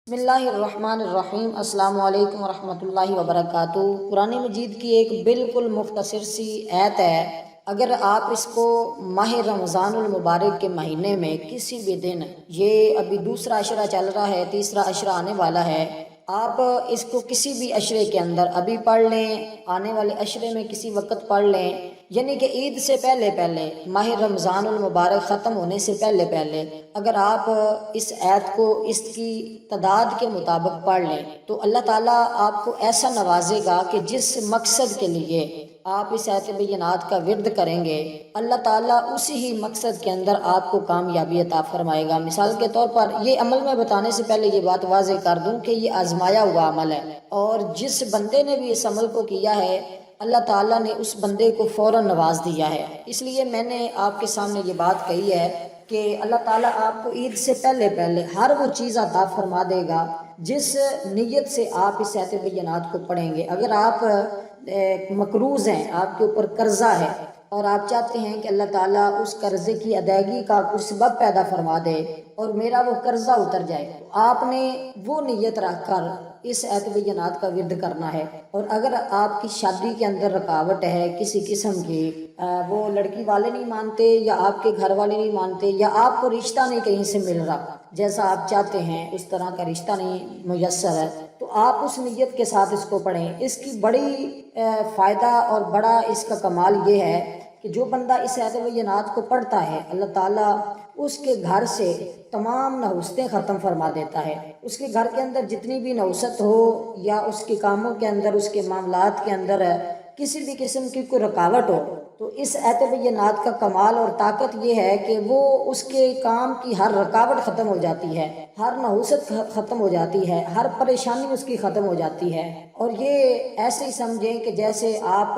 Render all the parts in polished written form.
बिस्मिल्लाहिर्रहमानिर्रहीम। अस्सलामु अलैकुम वरहमतुल्लाहि वबरकातुहू। कुरान मजीद की एक बिल्कुल मुख्तसर सी आयत है। अगर आप इसको माह रमज़ानुल मुबारक के महीने में किसी भी दिन, ये अभी दूसरा अशरा चल रहा है, तीसरा अशरा आने वाला है, आप इसको किसी भी अशरे के अंदर अभी पढ़ लें, आने वाले अशरे में किसी वक्त पढ़ लें, यानी कि ईद से पहले पहले, माह रमज़ानुल मुबारक ख़त्म होने से पहले पहले अगर आप इस आयत को इसकी तादाद के मुताबिक पढ़ लें तो अल्लाह ताला आपको ऐसा नवाजेगा कि जिस मकसद के लिए आप इस आयत बैनात का विर्द करेंगे, अल्लाह ताला उसी ही मकसद के अंदर आपको कामयाबी अता फरमाएगा। मिसाल के तौर पर ये अमल में बताने से पहले ये बात वाज़ेह कर दूं कि ये आजमाया हुआ अमल है, और जिस बंदे ने भी इस अमल को किया है अल्लाह ताला ने उस बंदे को फ़ौरन नवाज दिया है। इसलिए मैंने आपके सामने ये बात कही है कि अल्लाह ताला आपको ईद से पहले पहले हर वो चीज़ अता फरमा देगा जिस नीयत से आप इस आयत बैनात को पढ़ेंगे। अगर आप मकरूज़ हैं, आपके ऊपर कर्जा है और आप चाहते हैं कि अल्लाह ताला उस कर्जे की अदायगी का कुछ सबब पैदा फरमा दे और मेरा वो कर्जा उतर जाए, तो आपने वो नीयत रख कर इस आयत बैनात का विर्द करना है। और अगर आपकी शादी के अंदर रुकावट है किसी किस्म की, वो लड़की वाले नहीं मानते या आपके घर वाले नहीं मानते या आपको रिश्ता नहीं कहीं से मिल रहा जैसा आप चाहते हैं, उस तरह का रिश्ता नहीं मुयस्सर है, तो आप उस नीयत के साथ इसको पढ़ें। इसकी बड़ी फ़ायदा और बड़ा इसका कमाल ये है कि जो बंदा इस आयत बैनात को पढ़ता है अल्लाह ताला उसके घर से तमाम नहुस्तें ख़त्म फरमा देता है। उसके घर के अंदर जितनी भी नहुसत हो या उसके कामों के अंदर, उसके मामलात के अंदर किसी भी किस्म की कोई रुकावट हो, तो इस आयत बैनात का कमाल और ताकत ये है कि वो उसके काम की हर रुकावट ख़त्म हो जाती है, हर नहुसत ख़त्म हो जाती है, हर परेशानी उसकी ख़त्म हो जाती है। और ये ऐसे ही समझें कि जैसे आप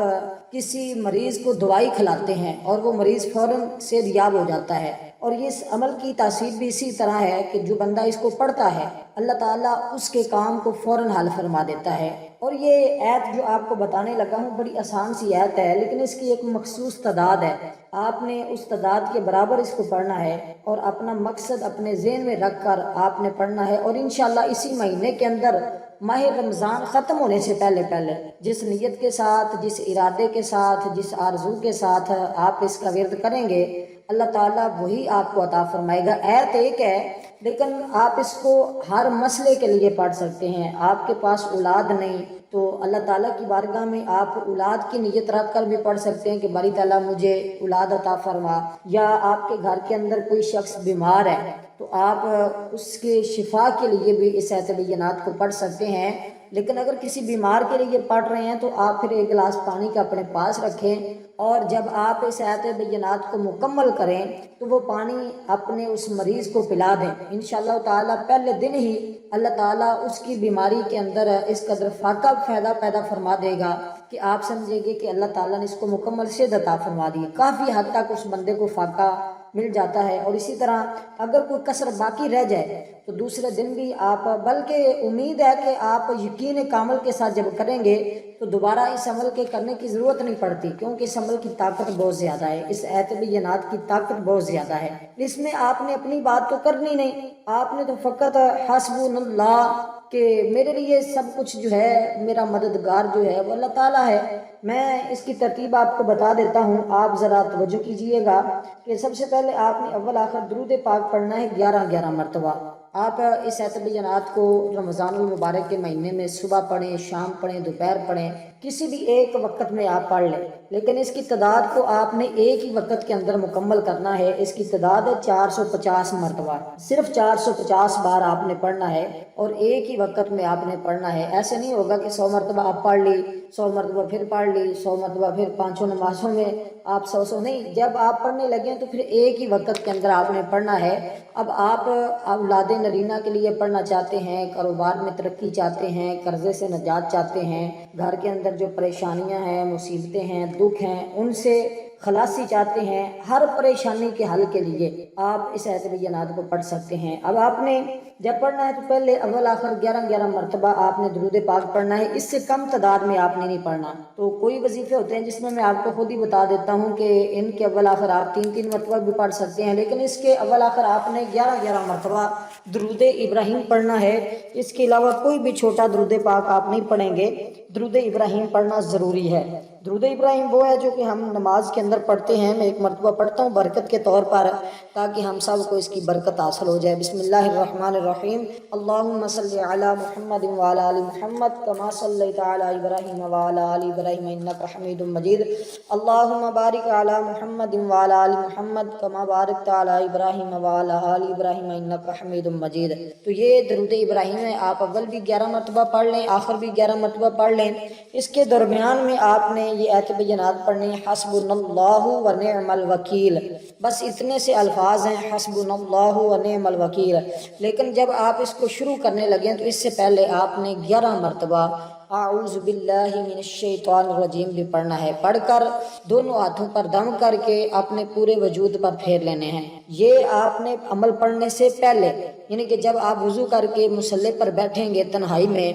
किसी मरीज़ को दवाई खिलाते हैं और वो मरीज़ फ़ौरन सेहतयाब हो जाता है। और ये इस अमल की तासीर भी इसी तरह है कि जो बंदा इसको पढ़ता है अल्लाह ताला उसके काम को फ़ौरन हल फरमा देता है। और ये आयत जो आपको बताने लगा हूँ बड़ी आसान सी आयत है, लेकिन इसकी एक मखसूस तादाद है। आपने उस तादाद के बराबर इसको पढ़ना है और अपना मकसद अपने ज़हन में रख कर आपने पढ़ना है। और इंशाअल्लाह इसी महीने के अंदर माह रमज़ान ख़त्म होने से पहले पहले जिस नीयत के साथ, जिस इरादे के साथ, जिस आरजू के साथ आप इसका विर्द करेंगे अल्लाह ताला वही आपको अता फरमाएगा। आयत एक है, लेकिन आप इसको हर मसले के लिए पढ़ सकते हैं। आपके पास औलाद नहीं तो अल्लाह ताला की बारगाह में आप औलाद की नीयत रख कर भी पढ़ सकते हैं कि बारी ताला मुझे औलाद अता फरमा। या आपके घर के अंदर कोई शख्स बीमार है तो आप उसके शिफा के लिए भी इस आयत बैनात को पढ़ सकते हैं। लेकिन अगर किसी बीमार के लिए पढ़ रहे हैं तो आप फिर एक गिलास पानी का अपने पास रखें और जब आप इस आयत बैनात को मुकम्मल करें तो वो पानी अपने उस मरीज़ को पिला दें। इंशाअल्लाह ताला पहले दिन ही अल्लाह ताला उसकी बीमारी के अंदर इस कदर फाका फ़ायदा पैदा फरमा देगा कि आप समझेंगे कि अल्लाह ताला ने इसको मुकम्मल सेहत अता फरमा दी। काफ़ी हद तक उस बंदे को फाका मिल जाता है। और इसी तरह अगर कोई कसर बाकी रह जाए तो दूसरे दिन भी आप, बल्कि उम्मीद है कि आप यकीन कामल के साथ जब करेंगे तो दोबारा इस अमल के करने की ज़रूरत नहीं पड़ती, क्योंकि इस अमल की ताकत बहुत ज़्यादा है, इस आयत बैनात की ताकत बहुत ज़्यादा है। इसमें आपने अपनी बात तो करनी नहीं, आपने तो फ़कत हस्बुनल्लाह कि मेरे लिए सब कुछ जो है, मेरा मददगार जो है वो अल्लाह ताला है। मैं इसकी तरतीब आपको बता देता हूँ, आप ज़रा तवज्जो कीजिएगा कि सबसे पहले आपने अव्वल आखिर दुरूद पाक पढ़ना है 11-11 मरतबा। आप इस आयत बैनात को रमज़ानुल मुबारक के महीने में सुबह पढ़ें, शाम पढ़ें, दोपहर पढ़ें, किसी भी एक वक्त में आप पढ़ लें, लेकिन इसकी तादाद को आपने एक ही वक्त के अंदर मुकम्मल करना है। इसकी तादाद है 450 मरतबा, सिर्फ 450 बार आपने पढ़ना है और एक ही वक्त में आपने पढ़ना है। ऐसे नहीं होगा कि 100 मरतबा आप पढ़ ली, 100 मरतबा फिर पढ़ ली, 100 मरतबा फिर पाँचों नमाज़ों में आप 100 नहीं, जब आप पढ़ने लगे तो फिर एक ही वक्त के अंदर आपने पढ़ना है। अब आप औलाद नरीना के लिए पढ़ना चाहते हैं, कारोबार में तरक्की चाहते हैं, कर्जे से निजात चाहते हैं, घर के अंदर जो परेशानियां हैं, मुसीबतें हैं, दुख हैं, उनसे खलासी चाहते हैं, हर परेशानी के हल के लिए आप इस आयत बैनात को पढ़ सकते हैं। अब आपने جب پڑھنا ہے تو پہلے اول آخر 11 مرتبہ آپ نے درود پاک پڑھنا ہے، اس سے کم تعداد میں آپ نے نہیں پڑھنا۔ تو کوئی وظیفے ہوتے ہیں جس میں آپ کو خود ہی بتا دیتا ہوں کہ ان کے اول آخر آپ 3 مرتبہ بھی پڑھ سکتے ہیں، لیکن اس کے اول آخر آپ نے 11 مرتبہ درود ابراہیم پڑھنا ہے۔ اس کے علاوہ کوئی بھی چھوٹا درود پاک آپ نہیں پڑھیں گے، درود ابراہیم پڑھنا ضروری ہے۔ درود ابراہیم وہ ہے جو کہ ہم نماز کے اندر پڑھتے ہیں، میں ایک مرتبہ پڑھتا ہوں برکت کے طور پر تاکہ ہم سب کو اس کی برکت حاصل ہو جائے۔ بسم اللہ الرحمن الرحیم، اللہم صلی علی محمد وعلی آل محمد کما صلیت علی ابراہیم وعلی آل ابراہیم انک حمید مجید، اللہم بارک علی محمد وعلی آل محمد کما بارکت علی ابراہیم وعلی آل ابراہیم انک حمید مجید۔ تو یہ درود ابراہیم ہے، آپ اول بھی 11 مرتبہ پڑھ لیں، آخر بھی 11 مرتبہ پڑھ لیں۔ اس کے درمیان میں آپ نے یہ آیت بینات پڑھنی، حسبنا اللہ و نعم الوکیل، بس اتنے سے الفاظ ہیں، حسبنا اللہ و نعم الوکیل۔ لیکن جب آپ اس کو شروع کرنے لگیں تو اس سے پہلے آپ نے 11 مرتبہ اعوذ باللہ من الشیطان الرجیم بھی پڑھنا ہے، پڑھ کر دونوں ہاتھوں پر دم کر کے اپنے پورے وجود پر پھیر لینے ہیں۔ یہ آپ نے عمل پڑھنے سے پہلے، یعنی کہ جب آپ وضو کر کے مصلی پر بیٹھیں گے تنہائی میں،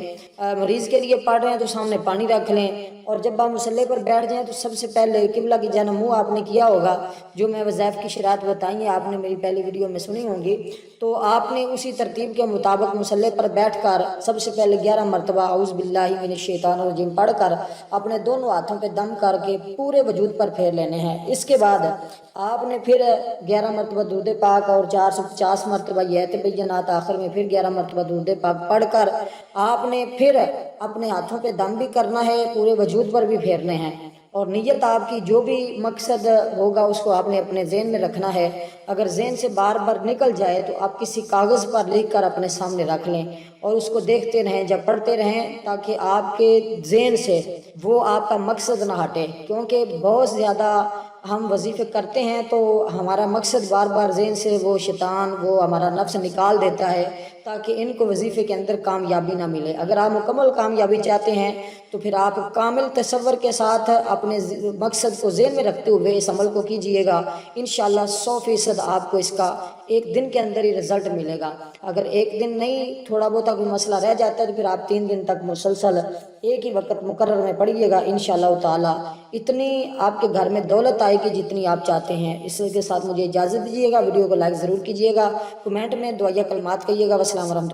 مریض کے لیے پڑھ رہے ہیں تو سامنے پانی رکھ لیں، اور جب آپ مصلی پر بیٹھ جائیں تو سب سے پہلے قبلہ کی جانب منہ آپ نے کیا ہوگا، جو میں وظائف کی شرائط بتائی ہیں آپ نے میری پہلی ویڈیو میں سنی ہوں گی، تو آپ نے اسی ترتیب کے مطابق مصلی پر بیٹھ کر سب سے پہلے 11 مرتبہ اعوذ باللہ من الشیطان الرجیم پڑھ کر اپنے دونوں ہاتھوں پہ دم کر کے پورے وجود پر پھیر لینے ہیں۔ اس کے بعد آپ نے پھر 11 مرتبہ درود پاک اور 450 مرتبہ یہ آیت بینات، آخر میں پھر 11 مرتبہ درود پاک پڑھ کر آپ نے پھر اپنے ہاتھوں پہ دم بھی کرنا ہے، پورے وجود پر بھی پھیرنے ہیں، اور نیت آپ کی جو بھی مقصد ہوگا اس کو آپ نے اپنے ذہن میں رکھنا ہے۔ اگر ذہن سے بار بار نکل جائے تو آپ کسی کاغذ پر لکھ کر اپنے سامنے رکھ لیں اور اس کو دیکھتے رہیں، جب پڑھتے رہیں، تاکہ آپ کے ذہن سے وہ آپ کا مقصد نہ ہٹے، کیونکہ بہت زیادہ ہم وظیفے کرتے ہیں تو ہمارا مقصد بار بار ذہن سے وہ شیطان، وہ ہمارا نفس نکال دیتا ہے تاکہ ان کو وظیفے کے اندر کامیابی نہ ملے۔ اگر آپ مکمل کامیابی چاہتے ہیں تو پھر آپ کامل تصور کے ساتھ اپنے مقصد کو ذہن میں رکھتے ہوئے اس عمل کو کیجئے گا، انشاءاللہ 100% آپ کو اس کا ایک دن کے اندر ہی رزلٹ ملے گا۔ اگر ایک دن نہیں، تھوڑا بہت کوئی مسئلہ رہ جاتا ہے تو پھر آپ 3 دن تک مسلسل ایک ہی وقت مقرر میں پڑھیے گا، انشاءاللہ تعالی اتنی آپ کے گھر میں دولت آئے گی جتنی آپ چاہتے ہیں۔ اس کے ساتھ مجھے اجازت دیجیے گا، ویڈیو کو لائک ضرور کیجیے گا، کمنٹ میں دعائیہ کلمات کہیے گا۔ والسلام ورحمۃ اللہ۔